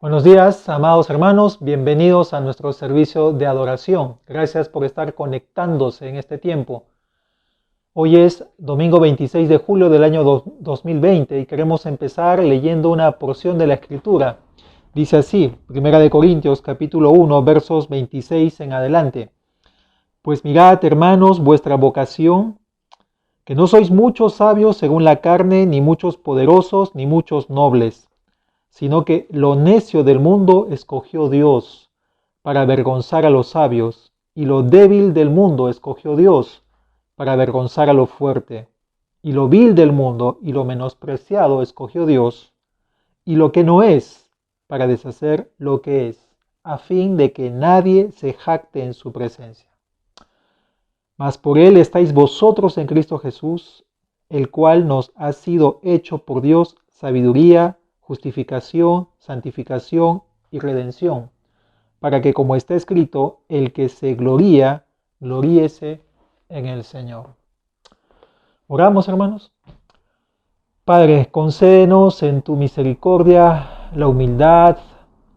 Buenos días, amados hermanos, bienvenidos a nuestro servicio de adoración. Gracias por estar conectándose en este tiempo. Hoy es domingo 26 de julio del año 2020 y queremos empezar leyendo una porción de la Escritura. Dice así, 1 Corintios capítulo 1, versos 26 en adelante. Pues mirad, hermanos, vuestra vocación, que no sois muchos sabios según la carne, ni muchos poderosos, ni muchos nobles, sino que lo necio del mundo escogió Dios para avergonzar a los sabios, y lo débil del mundo escogió Dios para avergonzar a lo fuerte, y lo vil del mundo y lo menospreciado escogió Dios, y lo que no es, para deshacer lo que es, a fin de que nadie se jacte en su presencia. Mas por él estáis vosotros en Cristo Jesús, el cual nos ha sido hecho por Dios sabiduría, justificación, santificación y redención, para que, como está escrito, el que se gloría, gloríese en el Señor. Oramos, hermanos. Padre, concédenos en tu misericordia la humildad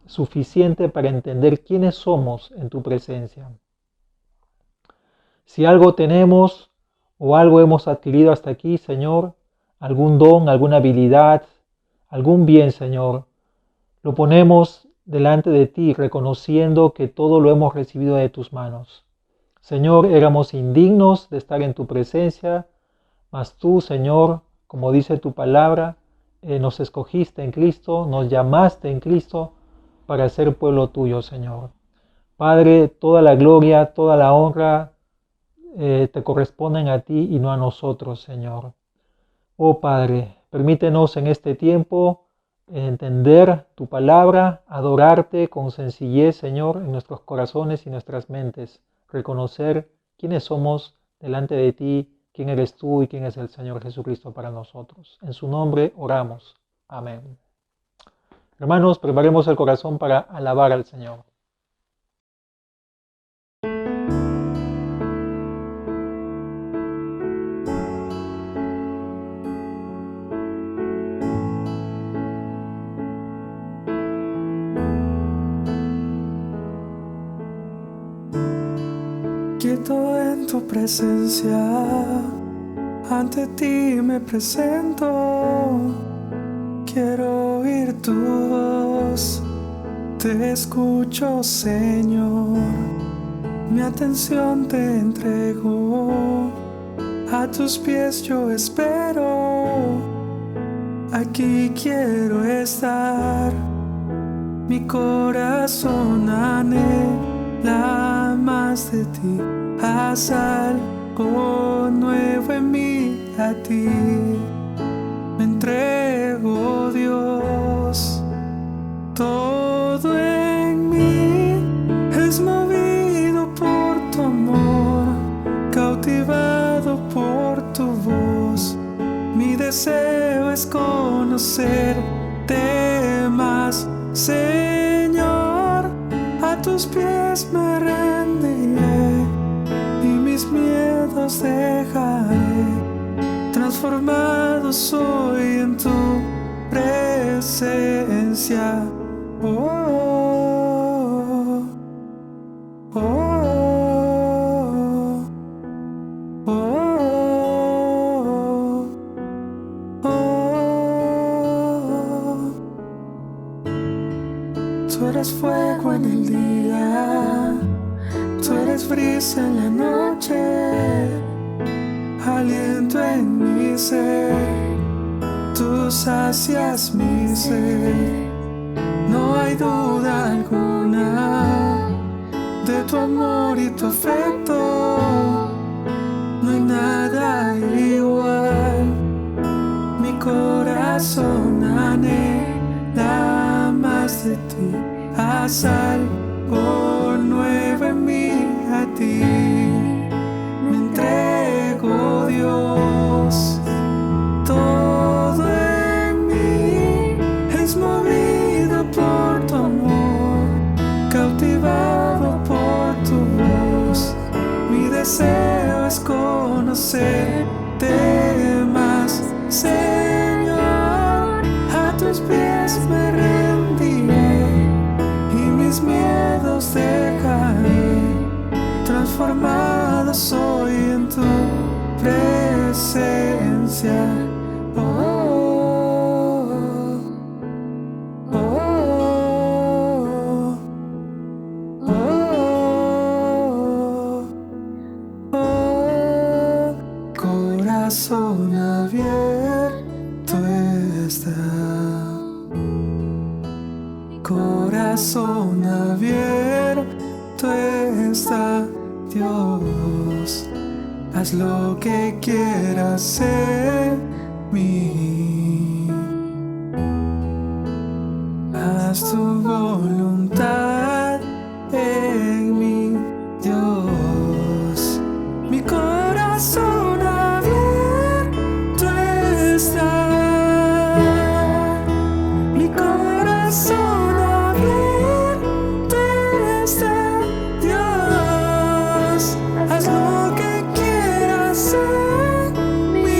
suficiente para entender quiénes somos en tu presencia. Si algo tenemos o algo hemos adquirido hasta aquí, Señor, algún don, alguna habilidad, algún bien, Señor, lo ponemos delante de ti, reconociendo que todo lo hemos recibido de tus manos. Señor, éramos indignos de estar en tu presencia, mas tú, Señor, como dice tu palabra, nos escogiste en Cristo, nos llamaste en Cristo para ser pueblo tuyo, Señor. Padre, toda la gloria, toda la honra te corresponden a ti y no a nosotros, Señor. Oh Padre, permítenos en este tiempo entender tu palabra, adorarte con sencillez, Señor, en nuestros corazones y nuestras mentes, reconocer quiénes somos delante de ti, quién eres tú y quién es el Señor Jesucristo para nosotros. En su nombre oramos. Amén. Hermanos, preparemos el corazón para alabar al Señor. Quieto en tu presencia, ante ti me presento. Quiero oír tu voz, te escucho, Señor. Mi atención te entrego, a tus pies yo espero. Aquí quiero estar, mi corazón anhela más de ti. Haz algo nuevo en mí, a ti me entrego, Dios. Todo en mí es movido por tu amor, cautivado por tu voz. Mi deseo es conocerte más, Señor. A tus pies me rendiré y mis miedos dejaré. Transformado soy en tu presencia. Oh, oh, oh, oh, oh. Tú eres fuego en el día, tú eres brisa en la noche, aliento en mi ser, tú sacias mi ser. No hay duda alguna de tu amor y tu afecto, no hay nada igual. Mi corazón anhela más de ti. Haz algo nuevo en mí, a ti me entrego, Dios. Todo en mí es movido por tu amor, cautivado por tu voz. Mi deseo es conocerte más, Señor. A tus pies me rendiré presencia. Oh, oh, oh, oh, oh. Corazón abierto está. Corazón abierto está, Dios. Haz lo que quieras en mí. Haz tu voluntad en mí, Dios. Mi corazón abierto está. Mi corazón abierto está, Dios. Haz lo que quieras en mí.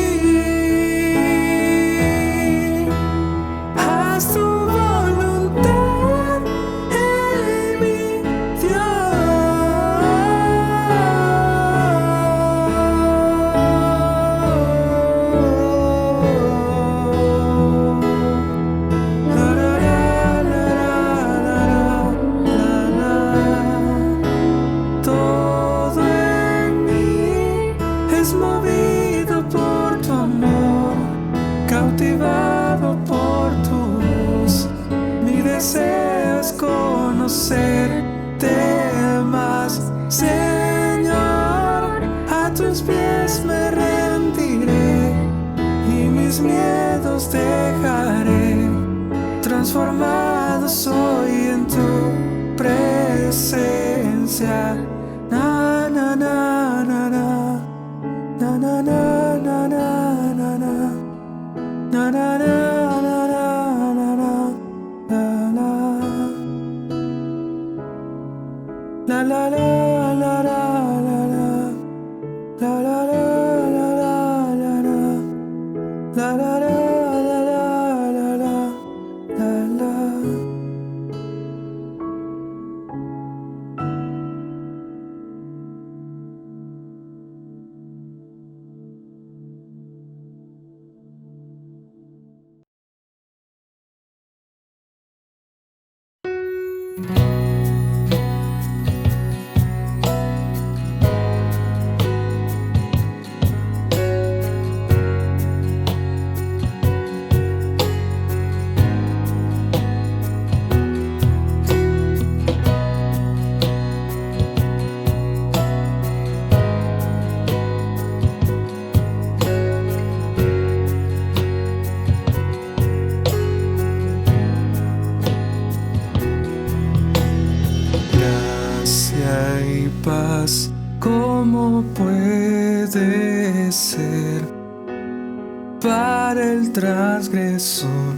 Haz tu voluntad en mí, todo en mí es movido por tu amor, cautivado por tu luz. Mi deseo es conocerte más, Señor. A tus pies me rendiré y mis miedos dejaré. Transformado soy en tu presencia. Na na na na na, na na na na na na na, na na na na na na na, la la la la la la la, la la la la la la la, la la la la la la la, la la. Y paz, ¿cómo puede ser para el transgresor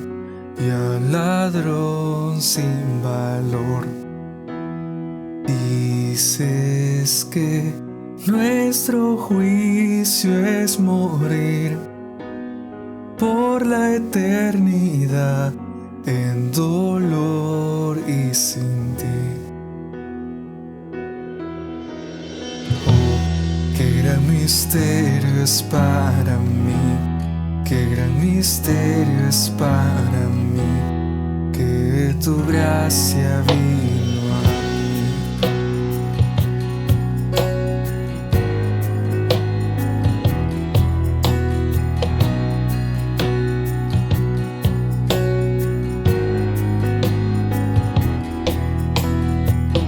y al ladrón sin valor? Dices que nuestro juicio es morir por la eternidad en dolor y sin ti. Qué gran misterio es para mí, qué gran misterio es para mí, que tu gracia vino a mí.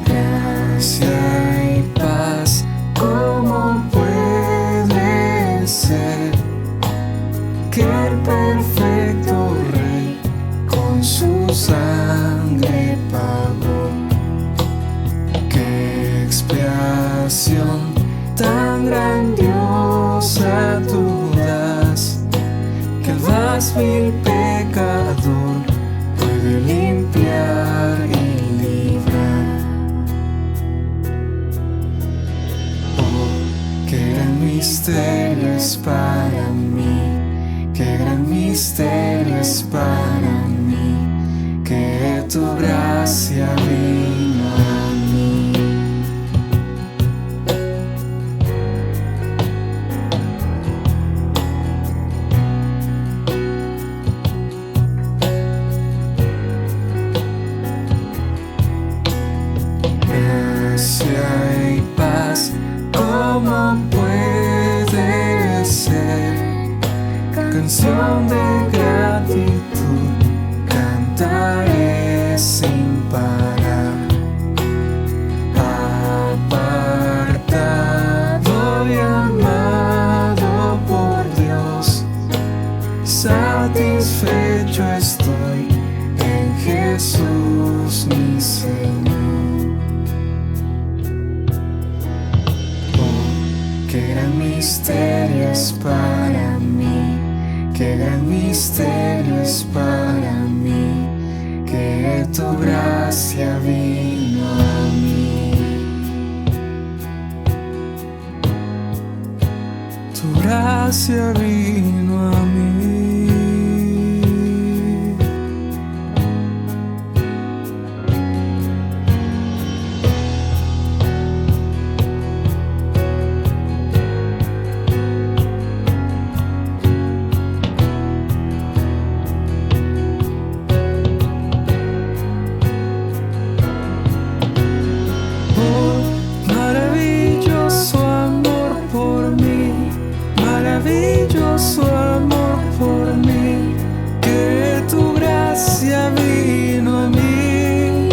Gracia y paz, ¿cómo puede ser que el perfecto Rey con su sangre pagó? ¡Qué expiación tan grandiosa tú das, que el más vil pecador puede limpiar y librar! Qué gran misterio es para mí, qué gran misterio es para mí, que tu gracia vino a mí. canción de gratitud cantaré sin parar. Apartado y amado por Dios, satisfecho estoy en Jesús mi Señor. Oh, qué gran misterio es para mí, qué gran misterio es para mí, que tu gracia vino a mí. Tu gracia vino a mí. Maravilloso amor por mí, maravilloso amor por mí, que tu gracia vino a mí.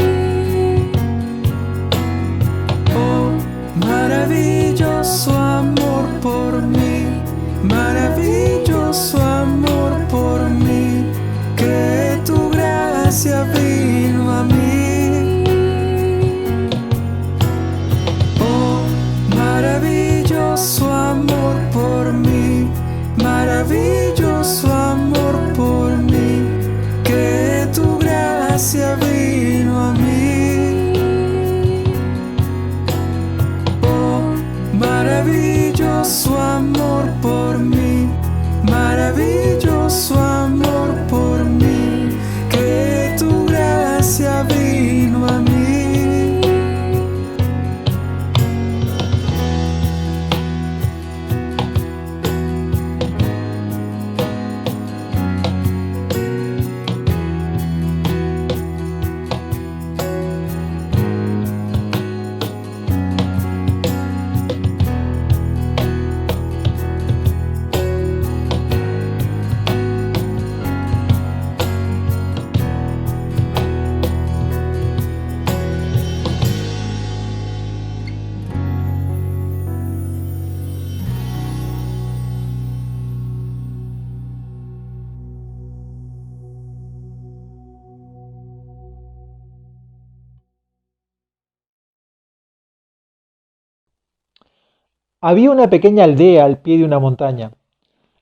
Oh, maravilloso amor por mí, maravilloso amor por mí, que tu gracia vino a mí. Maravilloso amor por mí, maravilloso amor por mí, que tu gracia vino a mí. Oh, maravilloso amor por mí, maravilloso amor por mí, que tu gracia vino a mí. Había una pequeña aldea al pie de una montaña.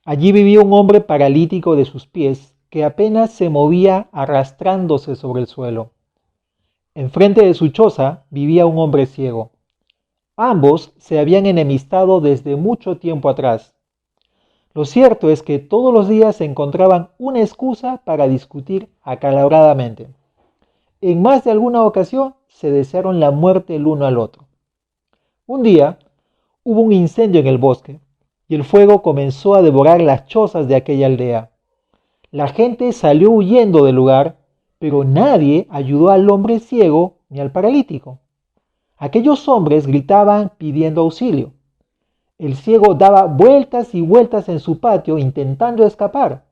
Allí vivía un hombre paralítico de sus pies que apenas se movía arrastrándose sobre el suelo. Enfrente de su choza vivía un hombre ciego. Ambos se habían enemistado desde mucho tiempo atrás. Lo cierto es que todos los días se encontraban una excusa para discutir acaloradamente. En más de alguna ocasión se desearon la muerte el uno al otro. Un día hubo un incendio en el bosque y el fuego comenzó a devorar las chozas de aquella aldea. La gente salió huyendo del lugar, pero nadie ayudó al hombre ciego ni al paralítico. Aquellos hombres gritaban pidiendo auxilio. El ciego daba vueltas y vueltas en su patio intentando escapar,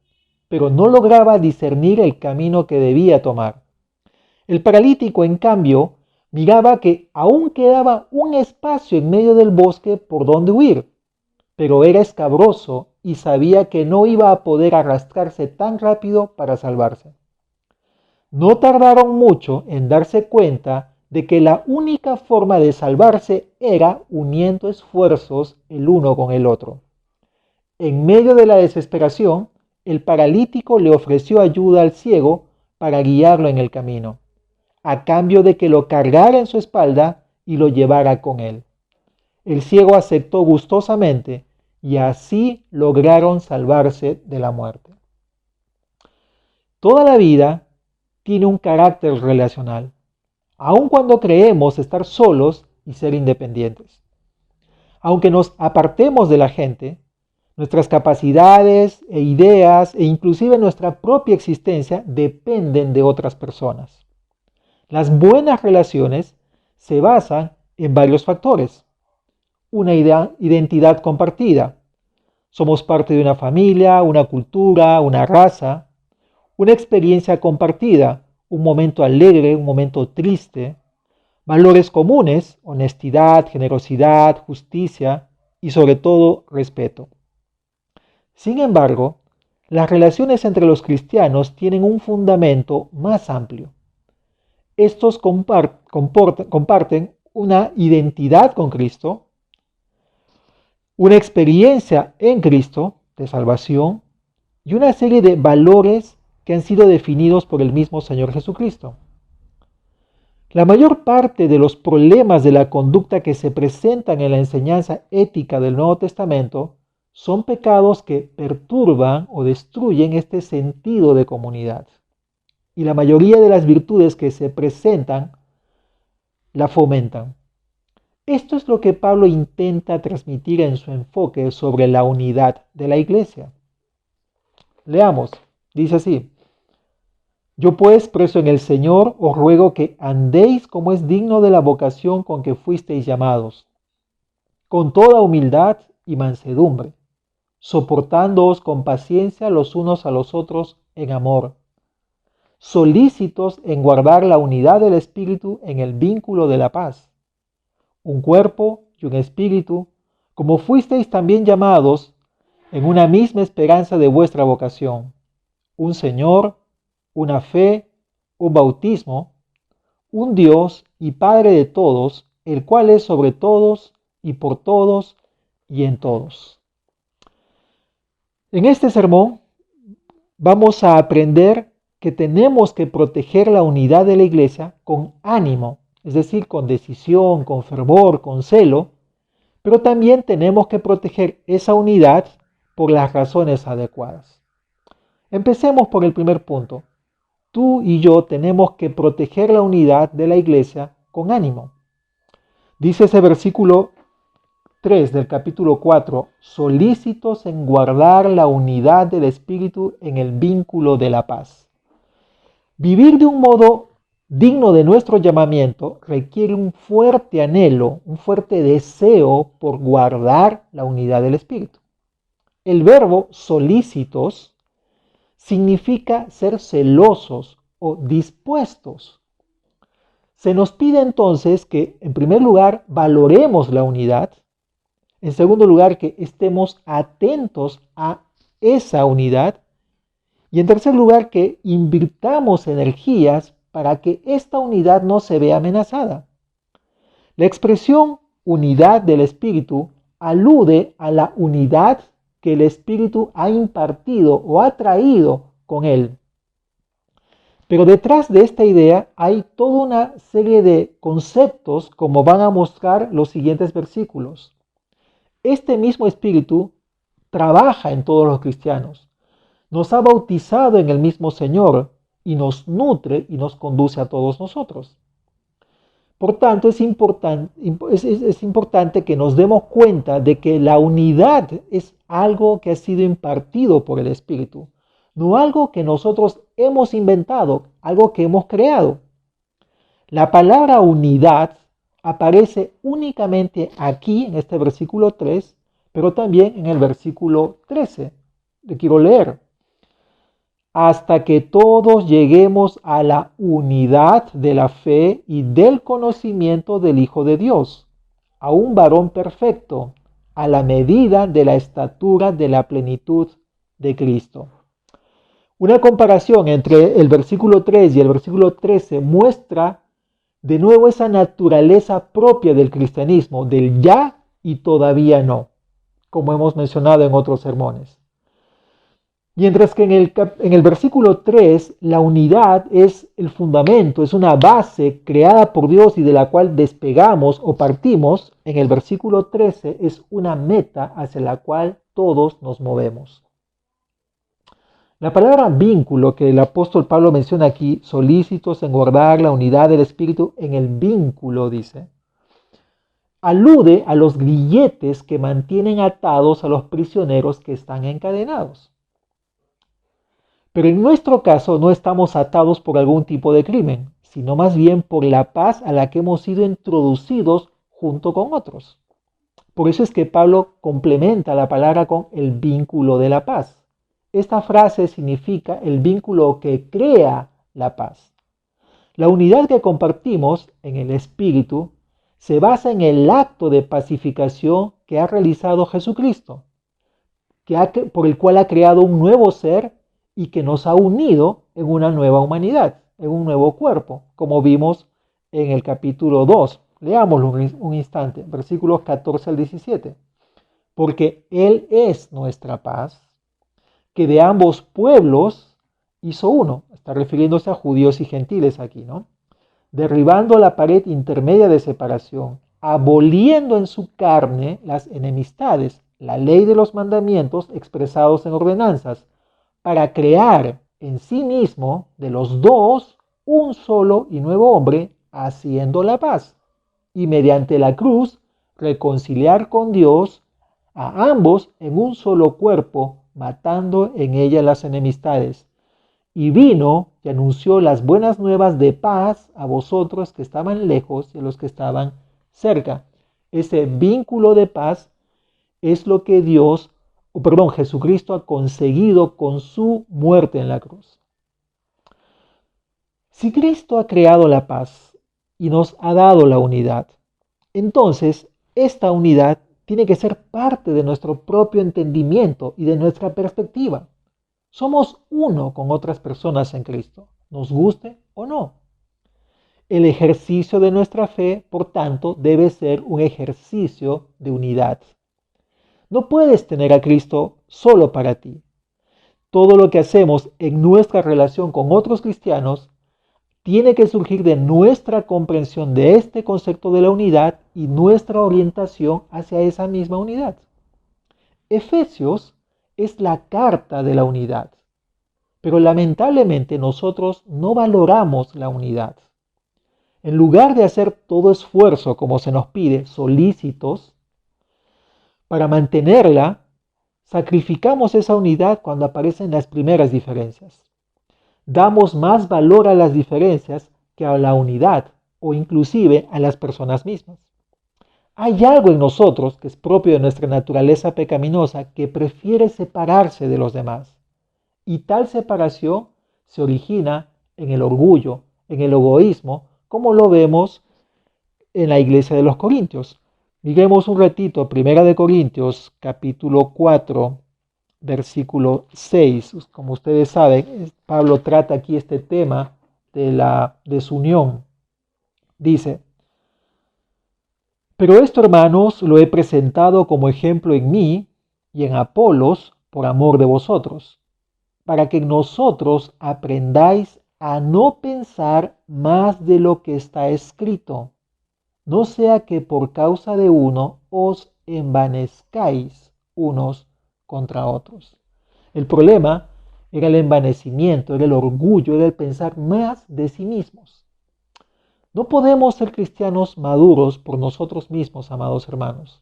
pero no lograba discernir el camino que debía tomar. El paralítico, en cambio, miraba que aún quedaba un espacio en medio del bosque por donde huir, pero era escabroso y sabía que no iba a poder arrastrarse tan rápido para salvarse. No tardaron mucho en darse cuenta de que la única forma de salvarse era uniendo esfuerzos el uno con el otro. En medio de la desesperación, el paralítico le ofreció ayuda al ciego para guiarlo en el camino, a cambio de que lo cargara en su espalda y lo llevara con él. El ciego aceptó gustosamente y así lograron salvarse de la muerte. Toda la vida tiene un carácter relacional, aun cuando creemos estar solos y ser independientes. Aunque nos apartemos de la gente, nuestras capacidades e ideas e inclusive nuestra propia existencia dependen de otras personas. Las buenas relaciones se basan en varios factores. Una identidad compartida, Somos parte de una familia, una cultura, una raza, una experiencia compartida, un momento alegre, un momento triste, valores comunes, honestidad, generosidad, justicia y sobre todo respeto. Sin embargo, las relaciones entre los cristianos tienen un fundamento más amplio. Estos comparten una identidad con Cristo, una experiencia en Cristo de salvación y una serie de valores que han sido definidos por el mismo Señor Jesucristo. La mayor parte de los problemas de la conducta que se presentan en la enseñanza ética del Nuevo Testamento son pecados que perturban o destruyen este sentido de comunidad. Y la mayoría de las virtudes que se presentan la fomentan. Esto es lo que Pablo intenta transmitir en su enfoque sobre la unidad de la iglesia. Leamos, dice así: Yo pues, preso en el Señor, os ruego que andéis como es digno de la vocación con que fuisteis llamados, con toda humildad y mansedumbre, soportándoos con paciencia los unos a los otros en amor, solícitos en guardar la unidad del Espíritu en el vínculo de la paz. Un cuerpo y un espíritu, como fuisteis también llamados en una misma esperanza de vuestra vocación, un Señor, una fe, un bautismo, un Dios y Padre de todos, el cual es sobre todos y por todos y en todos. En este sermón vamos a aprender que tenemos que proteger la unidad de la iglesia con ánimo, es decir, con decisión, con fervor, con celo, pero también tenemos que proteger esa unidad por las razones adecuadas. Empecemos por el primer punto. Tú y yo tenemos que proteger la unidad de la iglesia con ánimo. Dice ese versículo 3 del capítulo 4, solícitos en guardar la unidad del Espíritu en el vínculo de la paz. Vivir de un modo digno de nuestro llamamiento requiere un fuerte anhelo, un fuerte deseo por guardar la unidad del Espíritu. El verbo solícitos significa ser celosos o dispuestos. Se nos pide entonces que, en primer lugar, valoremos la unidad. En segundo lugar, que estemos atentos a esa unidad. Y en tercer lugar, que invirtamos energías para que esta unidad no se vea amenazada. La expresión unidad del Espíritu alude a la unidad que el Espíritu ha impartido o ha traído con él. Pero detrás de esta idea hay toda una serie de conceptos, como van a mostrar los siguientes versículos. Este mismo Espíritu trabaja en todos los cristianos, nos ha bautizado en el mismo Señor y nos nutre y nos conduce a todos nosotros. Por tanto, es importante que nos demos cuenta de que la unidad es algo que ha sido impartido por el Espíritu, no algo que nosotros hemos inventado, algo que hemos creado. La palabra unidad aparece únicamente aquí en este versículo 3, pero también en el versículo 13. Le quiero leer. Hasta que todos lleguemos a la unidad de la fe y del conocimiento del Hijo de Dios, a un varón perfecto, a la medida de la estatura de la plenitud de Cristo. Una comparación entre el versículo 3 y el versículo 13 muestra de nuevo esa naturaleza propia del cristianismo, del ya y todavía no, como hemos mencionado en otros sermones. Mientras que en el versículo 3 la unidad es el fundamento, es una base creada por Dios y de la cual despegamos o partimos, en el versículo 13 es una meta hacia la cual todos nos movemos. La palabra vínculo que el apóstol Pablo menciona aquí, solícitos en guardar la unidad del Espíritu en el vínculo, dice, alude a los grilletes que mantienen atados a los prisioneros que están encadenados. Pero en nuestro caso no estamos atados por algún tipo de crimen, sino más bien por la paz a la que hemos sido introducidos junto con otros. Por eso es que Pablo complementa la palabra con el vínculo de la paz. Esta frase significa el vínculo que crea la paz. La unidad que compartimos en el Espíritu se basa en el acto de pacificación que ha realizado Jesucristo, por el cual ha creado un nuevo ser y que nos ha unido en una nueva humanidad, en un nuevo cuerpo, como vimos en el capítulo 2. Leámoslo un instante, versículos 14 al 17. Porque Él es nuestra paz, que de ambos pueblos hizo uno. Está refiriéndose a judíos y gentiles aquí, ¿no? Derribando la pared intermedia de separación, aboliendo en su carne las enemistades, la ley de los mandamientos expresados en ordenanzas, para crear en sí mismo de los dos un solo y nuevo hombre, haciendo la paz, y mediante la cruz reconciliar con Dios a ambos en un solo cuerpo, matando en ella las enemistades. Y vino y anunció las buenas nuevas de paz a vosotros que estaban lejos y a los que estaban cerca. Ese vínculo de paz es lo que Jesucristo ha conseguido con su muerte en la cruz. Si Cristo ha creado la paz y nos ha dado la unidad, entonces esta unidad tiene que ser parte de nuestro propio entendimiento y de nuestra perspectiva. Somos uno con otras personas en Cristo, nos guste o no. El ejercicio de nuestra fe, por tanto, debe ser un ejercicio de unidad. No puedes tener a Cristo solo para ti. Todo lo que hacemos en nuestra relación con otros cristianos tiene que surgir de nuestra comprensión de este concepto de la unidad y nuestra orientación hacia esa misma unidad. Efesios es la carta de la unidad, pero lamentablemente nosotros no valoramos la unidad. En lugar de hacer todo esfuerzo como se nos pide, solícitos, para mantenerla, sacrificamos esa unidad cuando aparecen las primeras diferencias. Damos más valor a las diferencias que a la unidad o inclusive a las personas mismas. Hay algo en nosotros que es propio de nuestra naturaleza pecaminosa que prefiere separarse de los demás. Y tal separación se origina en el orgullo, en el egoísmo, como lo vemos en la iglesia de los Corintios. Miremos un ratito, 1 Corintios, capítulo 4, versículo 6. Como ustedes saben, Pablo trata aquí este tema de la desunión. Dice: pero esto, hermanos, lo he presentado como ejemplo en mí y en Apolos por amor de vosotros, para que nosotros aprendáis a no pensar más de lo que está escrito, no sea que por causa de uno os envanezcáis unos contra otros. El problema era el envanecimiento, era el orgullo, era el pensar más de sí mismos. No podemos ser cristianos maduros por nosotros mismos, amados hermanos,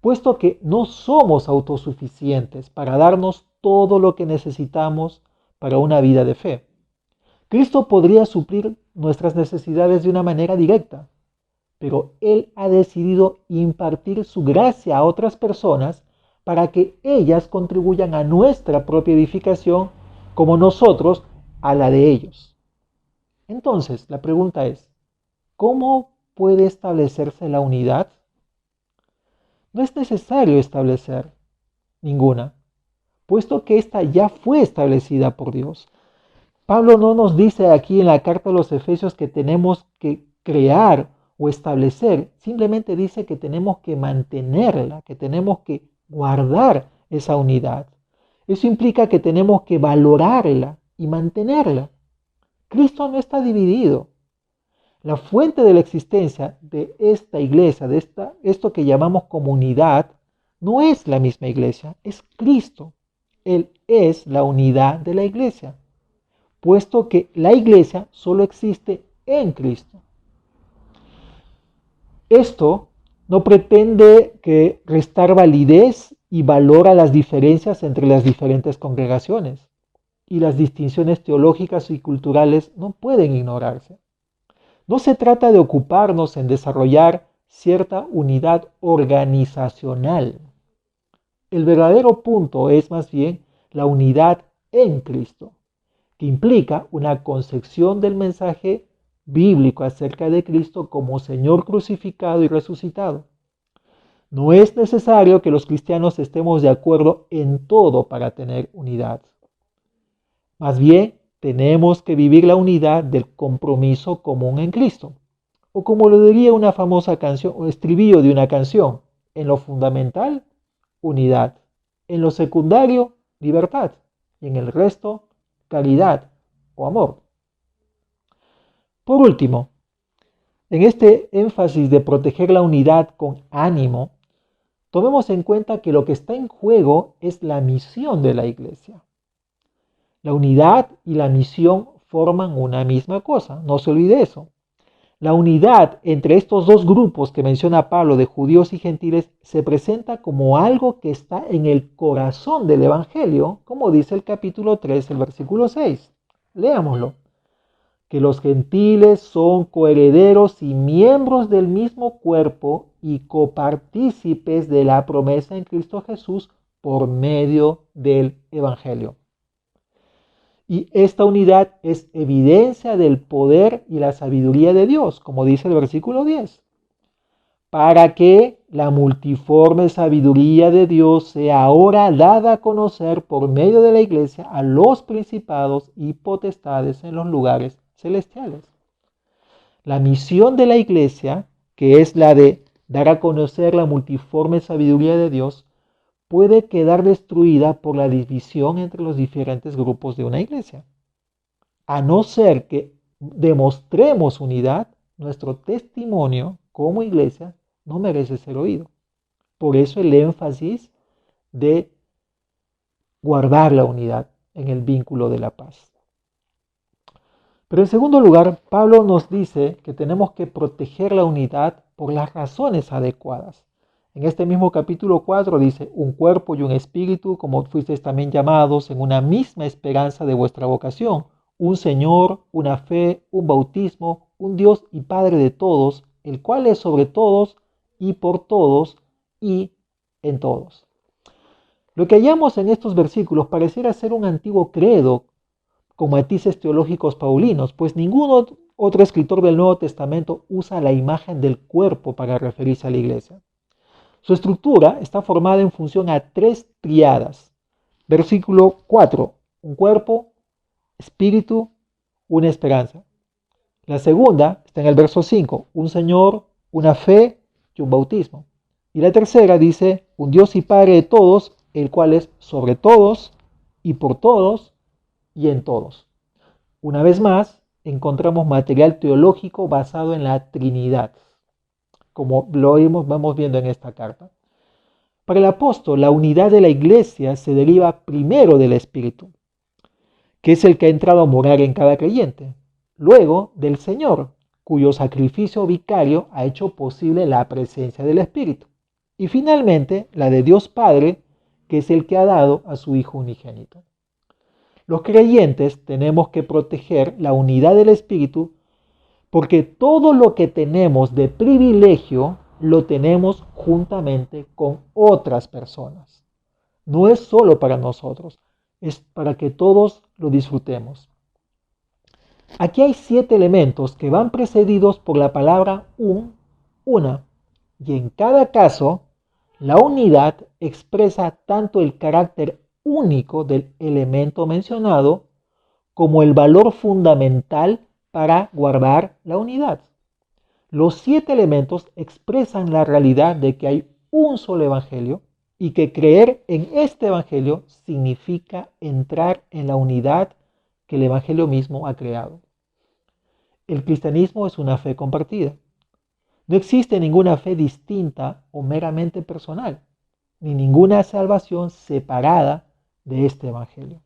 puesto que no somos autosuficientes para darnos todo lo que necesitamos para una vida de fe. Cristo podría suplir nuestras necesidades de una manera directa, pero Él ha decidido impartir su gracia a otras personas para que ellas contribuyan a nuestra propia edificación como nosotros a la de ellos. Entonces, la pregunta es, ¿cómo puede establecerse la unidad? No es necesario establecer ninguna, puesto que ésta ya fue establecida por Dios. Pablo no nos dice aquí en la carta a los Efesios que tenemos que crear o establecer, simplemente dice que tenemos que mantenerla, que tenemos que guardar esa unidad. Eso implica que tenemos que valorarla y mantenerla. Cristo no está dividido. La fuente de la existencia de esta iglesia, de esto que llamamos comunidad, no es la misma iglesia, es Cristo. Él es la unidad de la iglesia, puesto que la iglesia solo existe en Cristo. Esto no pretende que restar validez y valor a las diferencias entre las diferentes congregaciones, y las distinciones teológicas y culturales no pueden ignorarse. No se trata de ocuparnos en desarrollar cierta unidad organizacional. El verdadero punto es más bien la unidad en Cristo, que implica una concepción del mensaje bíblico acerca de Cristo como Señor crucificado y resucitado. No es necesario que los cristianos estemos de acuerdo en todo para tener unidad. Más bien, tenemos que vivir la unidad del compromiso común en Cristo. O como lo diría una famosa canción o estribillo de una canción, en lo fundamental, unidad. En lo secundario, libertad. Y en el resto, caridad o amor. Por último, en este énfasis de proteger la unidad con ánimo, tomemos en cuenta que lo que está en juego es la misión de la iglesia. La unidad y la misión forman una misma cosa, no se olvide eso. La unidad entre estos dos grupos que menciona Pablo de judíos y gentiles se presenta como algo que está en el corazón del Evangelio, como dice el capítulo 3, el versículo 6. Leámoslo. Que los gentiles son coherederos y miembros del mismo cuerpo y copartícipes de la promesa en Cristo Jesús por medio del Evangelio. Y esta unidad es evidencia del poder y la sabiduría de Dios, como dice el versículo 10, para que la multiforme sabiduría de Dios sea ahora dada a conocer por medio de la iglesia a los principados y potestades en los lugares celestiales. La misión de la iglesia, que es la de dar a conocer la multiforme sabiduría de Dios, puede quedar destruida por la división entre los diferentes grupos de una iglesia. A no ser que demostremos unidad, nuestro testimonio como iglesia no merece ser oído. Por eso el énfasis de guardar la unidad en el vínculo de la paz. Pero en segundo lugar, Pablo nos dice que tenemos que proteger la unidad por las razones adecuadas. En este mismo capítulo 4 dice, un cuerpo y un espíritu, como fuisteis también llamados, en una misma esperanza de vuestra vocación, un Señor, una fe, un bautismo, un Dios y Padre de todos, el cual es sobre todos y por todos y en todos. Lo que hallamos en estos versículos pareciera ser un antiguo credo con matices teológicos paulinos, pues ningún otro escritor del Nuevo Testamento usa la imagen del cuerpo para referirse a la iglesia. Su estructura está formada en función a tres triadas. Versículo 4, un cuerpo, espíritu, una esperanza. La segunda está en el verso 5, un Señor, una fe y un bautismo. Y la tercera dice, un Dios y Padre de todos, el cual es sobre todos y por todos y en todos. Una vez más, encontramos material teológico basado en la Trinidad, como lo vamos viendo en esta carta. Para el apóstol, la unidad de la iglesia se deriva primero del Espíritu, que es el que ha entrado a morar en cada creyente, luego del Señor, cuyo sacrificio vicario ha hecho posible la presencia del Espíritu, y finalmente la de Dios Padre, que es el que ha dado a su Hijo unigénito. Los creyentes tenemos que proteger la unidad del Espíritu porque todo lo que tenemos de privilegio lo tenemos juntamente con otras personas. No es solo para nosotros, es para que todos lo disfrutemos. Aquí hay 7 elementos que van precedidos por la palabra una, y en cada caso, la unidad expresa tanto el carácter único del elemento mencionado como el valor fundamental para guardar la unidad. Los 7 elementos expresan la realidad de que hay un solo evangelio y que creer en este evangelio significa entrar en la unidad que el evangelio mismo ha creado. El cristianismo es una fe compartida. No existe ninguna fe distinta o meramente personal, ni ninguna salvación separada de este evangelio.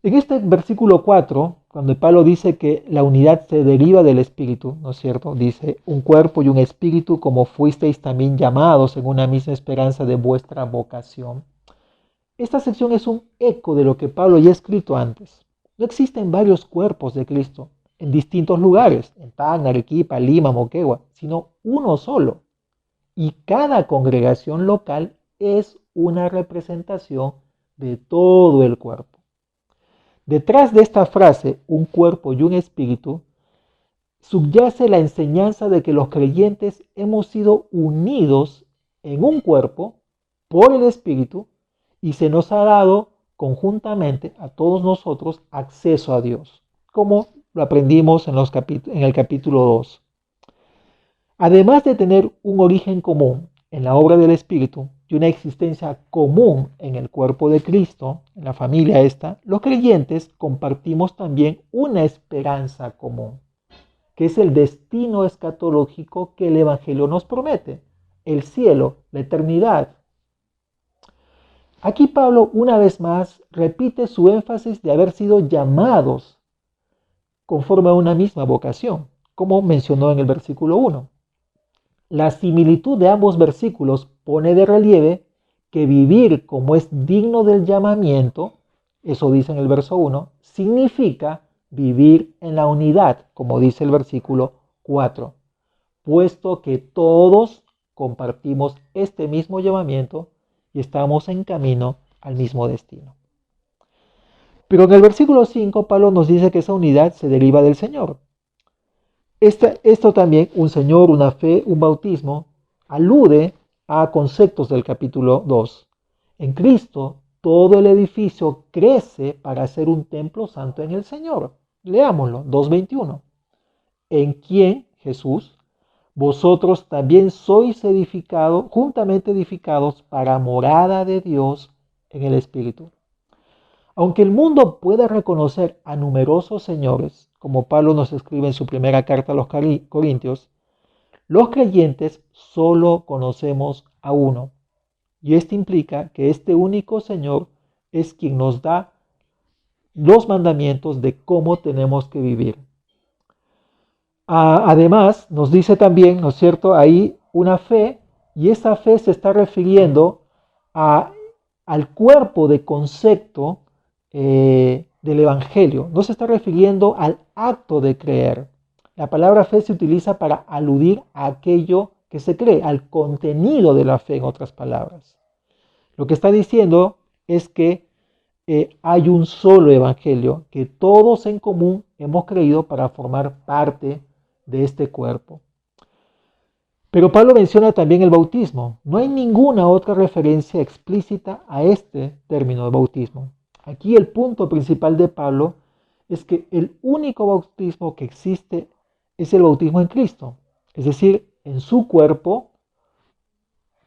En este versículo 4, cuando Pablo dice que la unidad se deriva del Espíritu, ¿no es cierto? Dice, un cuerpo y un espíritu como fuisteis también llamados en una misma esperanza de vuestra vocación. Esta sección es un eco de lo que Pablo ya ha escrito antes. No existen varios cuerpos de Cristo. en distintos lugares, en Tacna, Arequipa, Lima, Moquegua, sino uno solo. Y cada congregación local es una representación de todo el cuerpo. Detrás de esta frase, un cuerpo y un espíritu, subyace la enseñanza de que los creyentes hemos sido unidos en un cuerpo por el espíritu y se nos ha dado conjuntamente a todos nosotros acceso a Dios, como lo aprendimos en el capítulo 2. Además de tener un origen común en la obra del Espíritu y una existencia común en el cuerpo de Cristo, en la familia esta, los creyentes compartimos también una esperanza común, que es el destino escatológico que el Evangelio nos promete, el cielo, la eternidad. Aquí Pablo una vez más repite su énfasis de haber sido llamados conforme a una misma vocación, como mencionó en el versículo 1. La similitud de ambos versículos pone de relieve que vivir como es digno del llamamiento, eso dice en el verso 1, significa vivir en la unidad, como dice el versículo 4, puesto que todos compartimos este mismo llamamiento y estamos en camino al mismo destino. Pero en el versículo 5, Pablo nos dice que esa unidad se deriva del Señor. Esto también, un Señor, una fe, un bautismo, alude a conceptos del capítulo 2. En Cristo, todo el edificio crece para ser un templo santo en el Señor. Leámoslo, 2:21. En quien, Jesús, vosotros también sois edificados, juntamente edificados para morada de Dios en el Espíritu. Aunque el mundo pueda reconocer a numerosos señores, como Pablo nos escribe en su primera carta a los Corintios, los creyentes solo conocemos a uno. Y esto implica que este único Señor es quien nos da los mandamientos de cómo tenemos que vivir. Además, nos dice también, ¿no es cierto?, ahí una fe, y esa fe se está refiriendo al cuerpo de concepto del Evangelio. No se está refiriendo al acto de creer. La palabra fe se utiliza para aludir a aquello que se cree, al contenido de la fe, en otras palabras. Lo que está diciendo es que hay un solo Evangelio, que todos en común hemos creído para formar parte de este cuerpo. Pero Pablo menciona también el bautismo. No hay ninguna otra referencia explícita a este término de bautismo. Aquí el punto principal de Pablo es que el único bautismo que existe es el bautismo en Cristo, es decir, en su cuerpo,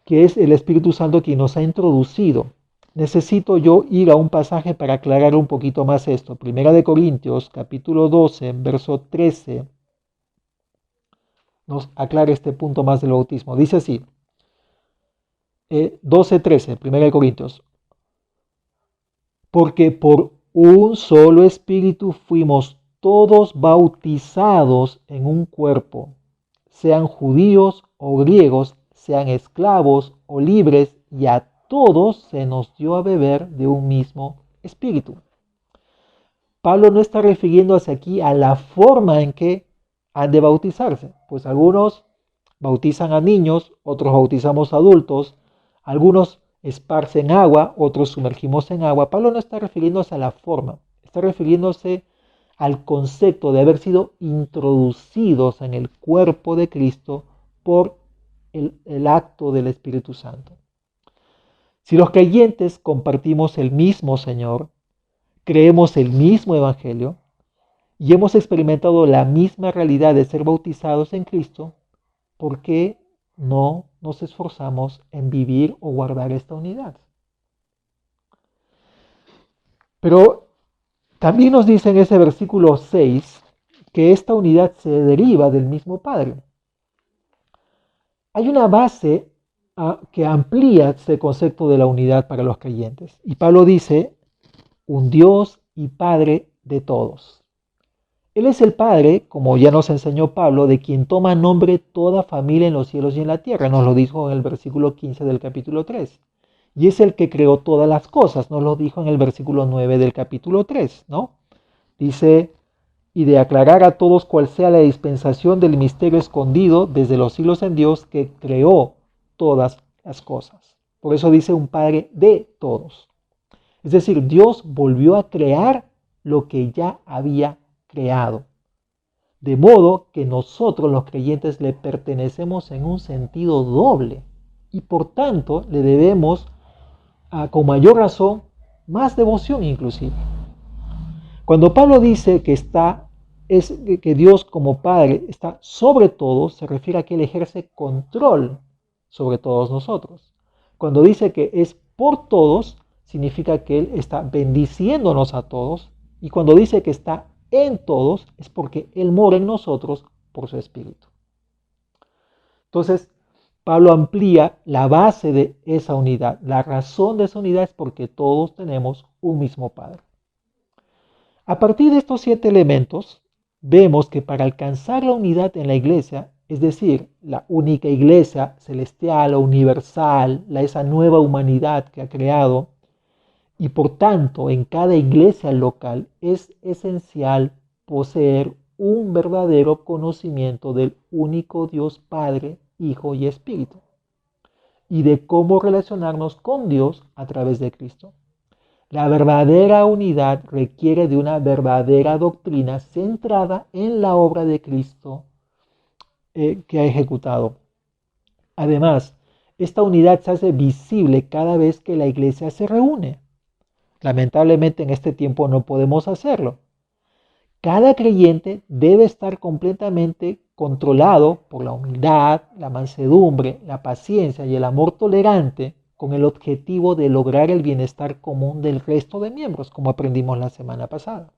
que es el Espíritu Santo quien nos ha introducido. Necesito yo ir a un pasaje para aclarar un poquito más esto. Primera de Corintios, capítulo 12, verso 13, nos aclara este punto más del bautismo. Dice así, 12:13, Primera de Corintios. Porque por un solo espíritu fuimos todos bautizados en un cuerpo, sean judíos o griegos, sean esclavos o libres, y a todos se nos dio a beber de un mismo espíritu. Pablo no está refiriéndose aquí a la forma en que han de bautizarse, pues algunos bautizan a niños, otros bautizamos a adultos, algunos esparcen agua, otros sumergimos en agua. Pablo no está refiriéndose a la forma, está refiriéndose al concepto de haber sido introducidos en el cuerpo de Cristo por el acto del Espíritu Santo. Si los creyentes compartimos el mismo Señor, creemos el mismo Evangelio y hemos experimentado la misma realidad de ser bautizados en Cristo, ¿por qué no nos esforzamos en vivir o guardar esta unidad? Pero también nos dice en ese versículo 6 que esta unidad se deriva del mismo Padre. Hay una base que amplía este concepto de la unidad para los creyentes. Y Pablo dice, un Dios y Padre de todos. Él es el Padre, como ya nos enseñó Pablo, de quien toma nombre toda familia en los cielos y en la tierra. Nos lo dijo en el versículo 15 del capítulo 3. Y es el que creó todas las cosas. Nos lo dijo en el versículo 9 del capítulo 3, ¿no? Dice, y de aclarar a todos cuál sea la dispensación del misterio escondido desde los siglos en Dios que creó todas las cosas. Por eso dice un Padre de todos. Es decir, Dios volvió a crear lo que ya había creado. De modo que nosotros los creyentes le pertenecemos en un sentido doble y por tanto le debemos con mayor razón más devoción inclusive. Cuando Pablo dice que Dios como Padre está sobre todo, se refiere a que Él ejerce control sobre todos nosotros. Cuando dice que es por todos, significa que Él está bendiciéndonos a todos. Y cuando dice que está en todos, es porque Él mora en nosotros por su Espíritu. Entonces, Pablo amplía la base de esa unidad. La razón de esa unidad es porque todos tenemos un mismo Padre. A partir de estos 7 elementos, vemos que para alcanzar la unidad en la iglesia, es decir, la única iglesia celestial o universal, esa nueva humanidad que ha creado, y por tanto en cada iglesia local es esencial poseer un verdadero conocimiento del único Dios Padre, Hijo y Espíritu, y de cómo relacionarnos con Dios a través de Cristo. La verdadera unidad requiere de una verdadera doctrina centrada en la obra de Cristo que ha ejecutado. Además, esta unidad se hace visible cada vez que la iglesia se reúne. Lamentablemente en este tiempo no podemos hacerlo. Cada creyente debe estar completamente controlado por la humildad, la mansedumbre, la paciencia y el amor tolerante con el objetivo de lograr el bienestar común del resto de miembros, como aprendimos la semana pasada.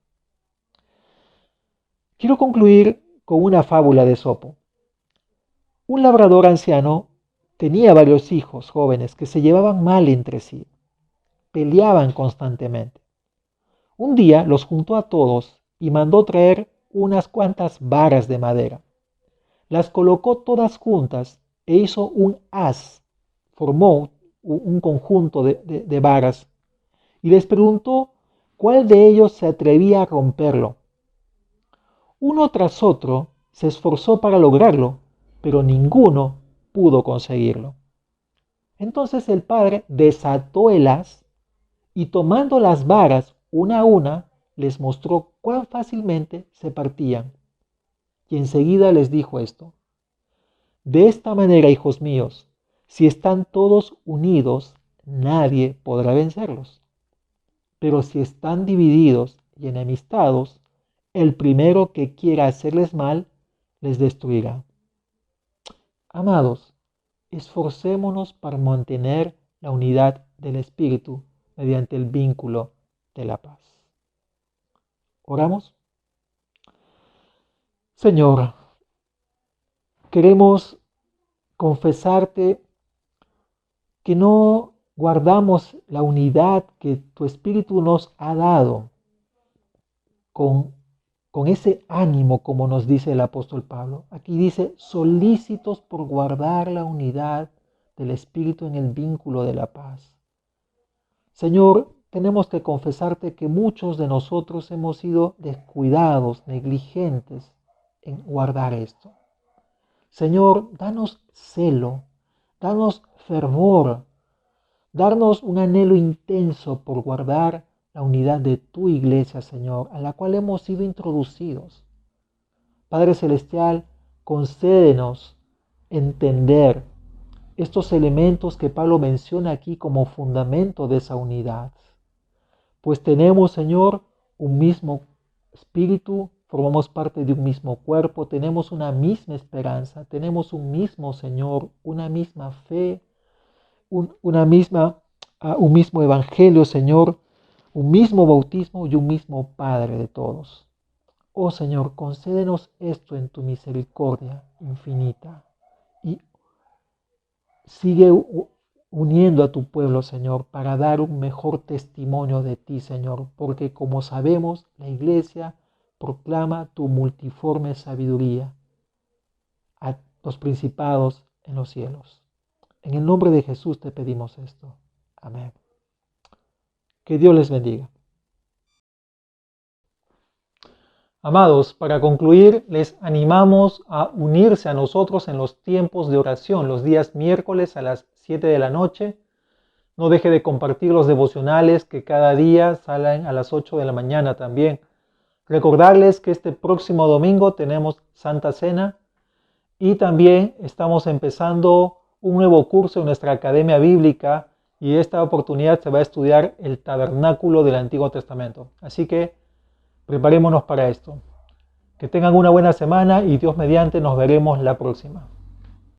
Quiero concluir con una fábula de Esopo. Un labrador anciano tenía varios hijos jóvenes que se llevaban mal entre sí, peleaban constantemente. Un día los juntó a todos y mandó traer unas cuantas varas de madera. Las colocó todas juntas e hizo un haz, formó un conjunto de varas y les preguntó cuál de ellos se atrevía a romperlo. Uno tras otro se esforzó para lograrlo, pero ninguno pudo conseguirlo. Entonces el padre desató el haz y tomando las varas una a una, les mostró cuán fácilmente se partían. Y enseguida les dijo esto: de esta manera, hijos míos, si están todos unidos, nadie podrá vencerlos. Pero si están divididos y enemistados, el primero que quiera hacerles mal, les destruirá. Amados, esforcémonos para mantener la unidad del Espíritu mediante el vínculo de la paz. ¿Oramos? Señor, queremos confesarte que no guardamos la unidad que tu Espíritu nos ha dado con ese ánimo, como nos dice el apóstol Pablo. Aquí dice, solícitos por guardar la unidad del Espíritu en el vínculo de la paz. Señor, tenemos que confesarte que muchos de nosotros hemos sido descuidados, negligentes en guardar esto. Señor, danos celo, danos fervor, darnos un anhelo intenso por guardar la unidad de tu iglesia, Señor, a la cual hemos sido introducidos. Padre Celestial, concédenos entender estos elementos que Pablo menciona aquí como fundamento de esa unidad. Pues tenemos, Señor, un mismo espíritu, formamos parte de un mismo cuerpo, tenemos una misma esperanza, tenemos un mismo Señor, una misma fe, un mismo evangelio, Señor, un mismo bautismo y un mismo Padre de todos. Oh Señor, concédenos esto en tu misericordia infinita y sigue uniendo a tu pueblo, Señor, para dar un mejor testimonio de ti, Señor, porque como sabemos, la iglesia proclama tu multiforme sabiduría a los principados en los cielos. En el nombre de Jesús te pedimos esto. Amén. Que Dios les bendiga. Amados, para concluir, les animamos a unirse a nosotros en los tiempos de oración, los días miércoles a las 7 de la noche. No deje de compartir los devocionales que cada día salen a las 8 de la mañana también. Recordarles que este próximo domingo tenemos Santa Cena y también estamos empezando un nuevo curso en nuestra Academia Bíblica y esta oportunidad se va a estudiar el tabernáculo del Antiguo Testamento. Así que preparémonos para esto. Que tengan una buena semana y Dios mediante nos veremos la próxima.